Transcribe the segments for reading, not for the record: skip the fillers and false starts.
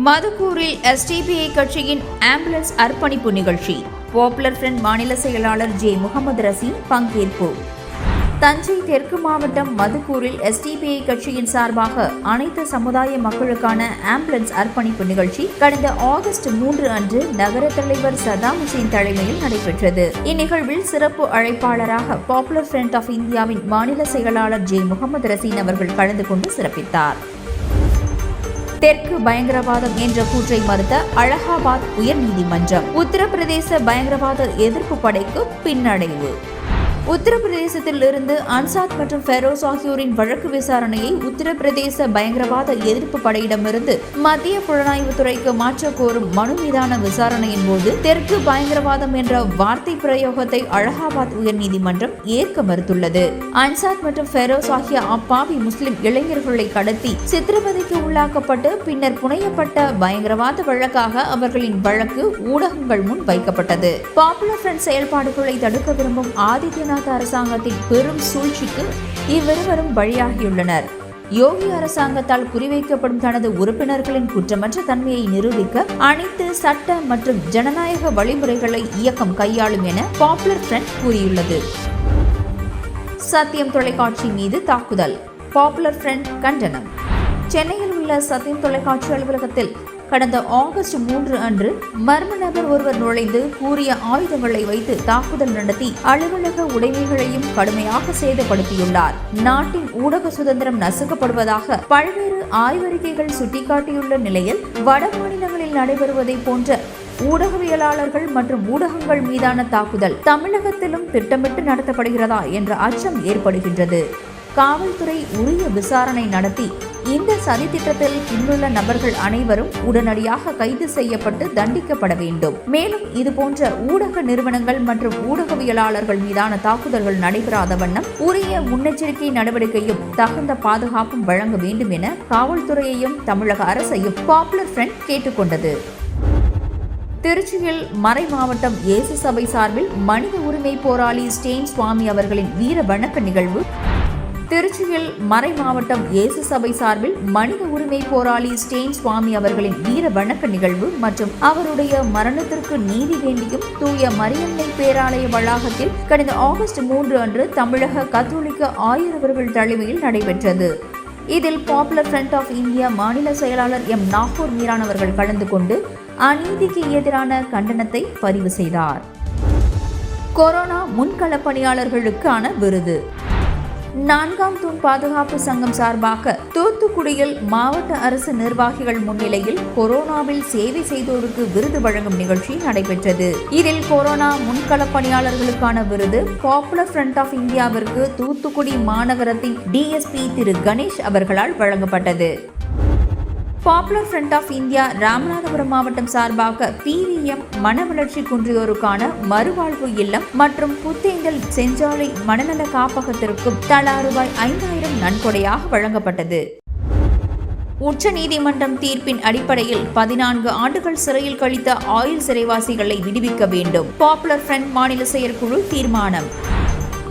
மதுக்கூரில் SDPI கட்சியின் ambulance அர்ப்பணிப்பு நிகழ்ச்சி. பாப்புலர் ஃப்ரண்ட் மாநில செயலாளர் ஜே. முகமது ரசீம் பங்கேற்பு. தஞ்சை தெற்கு மாவட்டம் மதுக்கூரில் எஸ்டிபிஐ கட்சியின் சார்பாக அனைத்து சமுதாய மக்களுக்கான ஆம்புலன்ஸ் அர்ப்பணிப்பு நிகழ்ச்சி கடந்த ஆகஸ்ட் 3 அன்று நகர தலைவர் சதாம் ஹுசேன் தலைமையில் நடைபெற்றது. இந்நிகழ்வில் சிறப்பு அழைப்பாளராக பாப்புலர் ஃப்ரண்ட் ஆஃப் இந்தியாவின் மாநில செயலாளர் ஜே. முகமது ரசீம் அவர்கள் கலந்து கொண்டு சிறப்பித்தார். தெற்கு பயங்கரவாதம் என்ற கூற்றை மறுத்த அலகாபாத் உயர்நீதிமன்றம். உத்தரப்பிரதேச பயங்கரவாத எதிர்ப்பு படைக்கு பின்னடைவு. உத்தரப்பிரதேசத்தில் இருந்து அன்சாத் மற்றும் ஃபெரோஸ் ஆகியோரின் வழக்கு விசாரணையை உத்தரப்பிரதேச பயங்கரவாத எதிர்ப்பு படையிடமிருந்து மத்திய புலனாய்வுத்துறைக்கு மாற்ற கோரும் மனு மீதான விசாரணையின் போது தெற்கு பயங்கரவாதம் என்ற வார்த்தை பிரயோகத்தை அலகாபாத் உயர்நீதிமன்றம் ஏற்க மறுத்துள்ளது. அன்சாத் மற்றும் ஃபெரோஸ் ஆகிய அப்பாவி முஸ்லிம் இளைஞர்களை கடத்தி சித்திரவதைக்கு உள்ளாக்கப்பட்டு பின்னர் புனையப்பட்ட பயங்கரவாத வழக்காக அவர்களின் வழக்கு ஊடகங்கள் முன் வைக்கப்பட்டது. பாப்புலர் ஃப்ரண்ட் செயல்பாடுகளை தடுக்க விரும்பும் ஆதித்யநாத் அரசாங்கத்தின் பெரும் சூழ்ச்சிக்கு இவ்விருவரும் பலியாகியுள்ளனர். யோகி அரசாங்கத்தால் குறிவைக்கப்படும் தனது உறுப்பினர்களின் குற்றமற்ற தன்மையை நிரூபிக்க அனைத்து சட்ட மற்றும் ஜனநாயக வழிமுறைகளை இயக்கம் கையாளும் என பாப்புலர் ஃப்ரண்ட் கூறியுள்ளது. சத்தியம் தொலைக்காட்சி மீது தாக்குதல். பாப்புலர் ஃப்ரண்ட் கண்டனம். சென்னையில் உள்ள சத்தியம் தொலைக்காட்சி அலுவலகத்தில் கடந்த ஆகஸ்ட் 3 அன்று மர்ம நபர் ஒருவர் நுழைந்து கூறிய ஆயுதங்களை வைத்து தாக்குதல் நடத்தி அலுவலக உடைமைகளையும் கடுமையாக சேதப்படுத்தியுள்ளார். நாட்டின் ஊடக சுதந்திரம் நசுக்கப்படுவதாக பல்வேறு ஆய்வறிக்கைகள் சுட்டிக்காட்டியுள்ள நிலையில் வட மாநிலங்களில் நடைபெறுவதை போன்ற ஊடகவியலாளர்கள் மற்றும் ஊடகங்கள் மீதான தாக்குதல் தமிழகத்திலும் திட்டமிட்டு நடத்தப்படுகிறதா என்ற அச்சம் ஏற்படுகின்றது. காவல்துறை உரிய விசாரணை நடத்தி இந்த சதி திட்டத்தில் பின்னுள்ள நபர்கள் அனைவரும் உடனடியாக கைது செய்யப்பட்டு தண்டிக்கப்பட வேண்டும். மேலும் இதுபோன்ற ஊடக நிறுவனங்கள் மற்றும் ஊடகவியலாளர்கள் மீதான தாக்குதல்கள் நடைபெறாத வண்ணம் உரிய முன்னெச்சரிக்கை நடவடிக்கையும் தகுந்த பாதுகாப்பும் வழங்க வேண்டும் என காவல்துறையையும் தமிழக அரசையும் பாப்புலர் ஃப்ரண்ட் கேட்டுக்கொண்டது. திருச்சியில் மறை மாவட்டம் இயேசு சபை சார்பில் மனித உரிமை போராளி ஸ்டேன் சுவாமி அவர்களின் வீர வணக்க நிகழ்வு. திருச்சியில் மறை மாவட்டம் இயேசு சபை சார்பில் மனித உரிமை போராளி ஸ்டேன் சுவாமி அவர்களின் வீர வணக்க நிகழ்வு மற்றும் அவருடைய மரணத்திற்கு நீதி வேண்டியும் தூய மரியன்னை பேராலய வளாகத்தில் கடந்த ஆகஸ்ட் 3 அன்று தமிழக கத்தோலிக்க ஆயரவர்கள் தலைமையில் நடைபெற்றது. இதில் பாப்புலர் ஃப்ரண்ட் ஆஃப் இந்தியா மாநில செயலாளர் எம். நாகூர் மீரான் அவர்கள் கலந்து கொண்டு அநீதிக்கு எதிரான கண்டனத்தை பதிவு செய்தார். கொரோனா முன்கள பணியாளர்களுக்கான விருது. 4ஆம் தூண் பாதுகாப்பு சங்கம் சார்பாக தூத்துக்குடியில் மாவட்ட அரசு நிர்வாகிகள் முன்னிலையில் கொரோனாவில் சேவை செய்தோருக்கு விருது வழங்கும் நிகழ்ச்சி நடைபெற்றது. இதில் கொரோனா முன்கள பணியாளர்களுக்கான விருது பாப்புலர் ஃப்ரண்ட் ஆஃப் இந்தியாவிற்கு தூத்துக்குடி மாநகரத்தின் டிஎஸ்பி திரு கணேஷ் அவர்களால் வழங்கப்பட்டது. Popular front of India Ramanathapuram மாவட்டம் சார்பாக PVM மன வளர்ச்சி குன்றியோருக்கான மறுவாழ்வு இல்லம் மற்றும் புத்தேந்தல் செஞ்சாலை மனநல காப்பகத்திற்கும் தலா ரூபாய் 5000 நன்கொடையாக வழங்கப்பட்டது. உச்சநீதிமன்றம் தீர்ப்பின் அடிப்படையில் 14 ஆண்டுகள் சிறையில் கழித்த ஆயுள் சிறைவாசிகளை விடுவிக்க வேண்டும். பாப்புலர் ஃப்ரண்ட் மாநில செயற்குழு தீர்மானம்.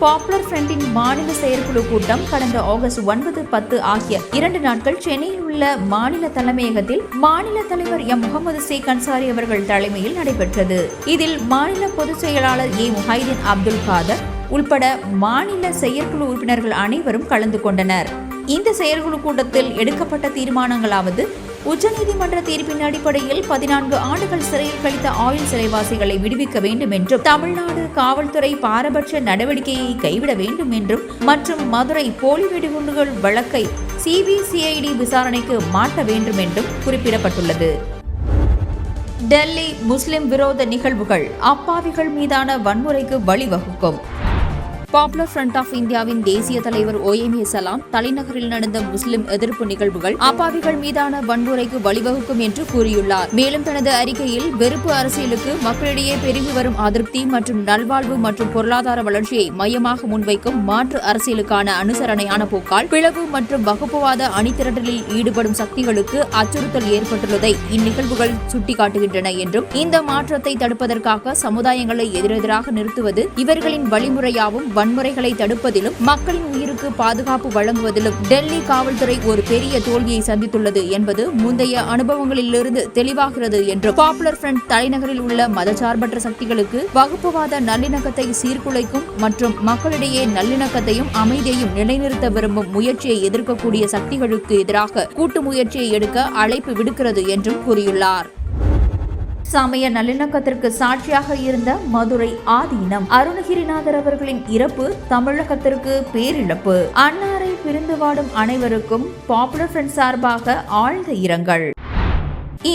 பாப்புலர் ஃப்ரண்டின் மாநில செயற்குழு கூட்டம் கடந்த ஆகஸ்ட் 9, 10 ஆகிய 2 நாட்கள் சென்னையில் உள்ள மாநில தலைமையகத்தில் மாநில தலைவர் எம். முகமது ஷேக் அன்சாரி அவர்கள் தலைமையில் நடைபெற்றது. இதில் மாநில பொதுச் செயலாளர் ஏ. முஹைதீன் அப்துல் காதர் உள்பட மாநில செயற்குழு உறுப்பினர்கள் அனைவரும் கலந்து கொண்டனர். இந்த செயற்குழு கூட்டத்தில் எடுக்கப்பட்ட தீர்மானங்களாவது: உச்சநீதிமன்ற தீர்ப்பின் அடிப்படையில் 14 ஆண்டுகள் சிறையில் கழித்த ஆயுள் சிறைவாசிகளை விடுவிக்க வேண்டும் என்றும், தமிழ்நாடு காவல்துறை பாரபட்ச நடவடிக்கையை கைவிட வேண்டும் என்றும், மற்றும் மதுரை போலி வெடிகுண்டுகள் வழக்கை CBCID விசாரணைக்கு மாற்ற வேண்டும் என்றும் குறிப்பிடப்பட்டுள்ளது. டெல்லி முஸ்லிம் விரோத நிகழ்வுகள் அப்பாவிகள் மீதான வன்முறைக்கு வழிவகுக்கும். பாப்புலர் ஃப்ரண்ட் ஆஃப் இந்தியாவின் தேசிய தலைவர் OMA சலாம் தலைநகரில் நடந்த முஸ்லிம் எதிர்ப்பு நிகழ்வுகள் அப்பாவிகள் மீதான வன்முறைக்கு வழிவகுக்கும் என்று கூறியுள்ளார். மேலும் தனது அறிக்கையில் வெறுப்பு அரசியலுக்கு மக்களிடையே பெருகி வரும் அதிருப்தி மற்றும் நல்வாழ்வு மற்றும் பொருளாதார வளர்ச்சியை மையமாக முன்வைக்கும் மாற்று அரசியலுக்கான அனுசரணையான போக்கால் பிளவு மற்றும் வகுப்புவாத அணிதிரட்டலில் ஈடுபடும் சக்திகளுக்கு அச்சுறுத்தல் ஏற்பட்டுள்ளதை இந்நிகழ்வுகள் சுட்டிக்காட்டுகின்றன என்றும், இந்த மாற்றத்தை தடுப்பதற்காக சமுதாயங்களை எதிரெதிராக நிறுத்துவது இவர்களின் வழிமுறையாகவும் வன்முறைகளை தடுப்பதிலும் மக்களின் உயிருக்கு பாதுகாப்பு வழங்குவதிலும் டெல்லி காவல்துறை ஒரு பெரிய தோல்வியை சந்தித்துள்ளது என்பது முந்தைய அனுபவங்களிலிருந்து தெளிவாகிறது என்றும் பாப்புலர் ஃப்ரண்ட் தலைநகரில் உள்ள மதசார்பற்ற சக்திகளுக்கு வகுப்புவாத நல்லிணக்கத்தை சீர்குலைக்கும் மற்றும் மக்களிடையே நல்லிணக்கத்தையும் அமைதியையும் நிலைநிறுத்த விரும்பும் முயற்சியை எதிர்க்கக்கூடிய சக்திகளுக்கு எதிராக கூட்டு முயற்சியை எடுக்க அழைப்பு விடுக்கிறது என்றும் கூறியுள்ளார். சமய நல்லிணக்கத்திற்கு சாட்சியாக இருந்த மதுரை ஆதீனம் அருணகிரிநாதர் அவர்களின் இறப்பு தமிழகத்திற்கு பேரிழப்பு. அன்னாரை பிரிந்து வாடும் அனைவருக்கும் பாப்புலர் ஃப்ரண்ட் சார்பாக ஆழ்ந்த இரங்கல்.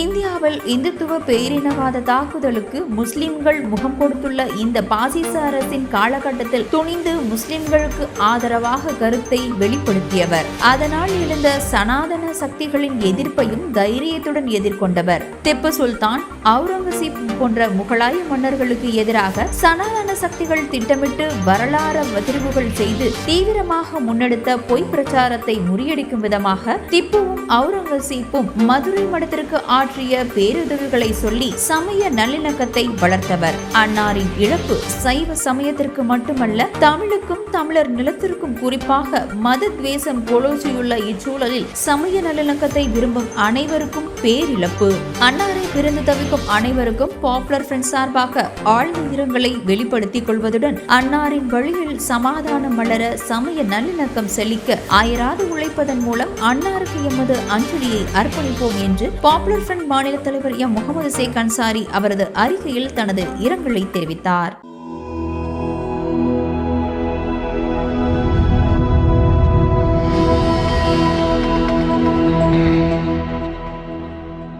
இந்தியாவில் இந்துத்துவ பேரினவாத தாக்குதலுக்கு முஸ்லிம்கள் முகம் கொடுத்துள்ள இந்த பாசிச அரசின் காலகட்டத்தில் துணிந்து முஸ்லிம்களுக்கு ஆதரவாக கருத்தை வெளிப்படுத்தியவர். அதனால் எழுந்த சனாதன சக்திகளின் எதிர்ப்பையும் தைரியத்துடன் எதிர்கொண்டவர். திப்பு சுல்தான், அவுரங்கசீப் போன்ற முகலாய மன்னர்களுக்கு எதிராக சனாதன சக்திகள் திட்டமிட்டு வரலாறு வதிர்வுகள் செய்து தீவிரமாக முன்னெடுத்த பொய் பிரச்சாரத்தை முறியடிக்கும் விதமாக திப்புவும் அவுரங்கசீப்பும் மதுரை மடத்திற்கு ஆற்றிய பேருதவிகளை சொல்லி சமய நல்லிணக்கத்தை வளர்த்தவர். அன்னாரின் இழப்பு சைவ சமயத்திற்கு மட்டுமல்ல, தமிழுக்கும் தமிழர் நிலத்திற்கும் குறிப்பாக மத துவேஷம் கொலோசியுள்ள இச்சூழலில் சமய நல்லிணக்கத்தை விரும்பும் அனைவருக்கும் பேரிழப்பு. அன்னாரை பிரிந்து தவிக்கும் அனைவருக்கும் பாப்புலர் ஃப்ரண்ட் சார்பாக ஆழ்ந்த இரங்கலை வெளிப்படுத்திக் கொள்வதுடன் அன்னாரின் வழியில் சமாதானம் வளர சமய நல்லிணக்கம் செழிக்க அயராது உழைப்பதன் மூலம் அன்னாருக்கு எமது அஞ்சலியை அர்ப்பணிப்போம் என்று பாப்புலர் ஃப்ரண்ட் மாநில தலைவர் எம் முகமது ஷேக் அன்சாரி அவரது அறிக்கையில் தனது இரங்கலை தெரிவித்தார்.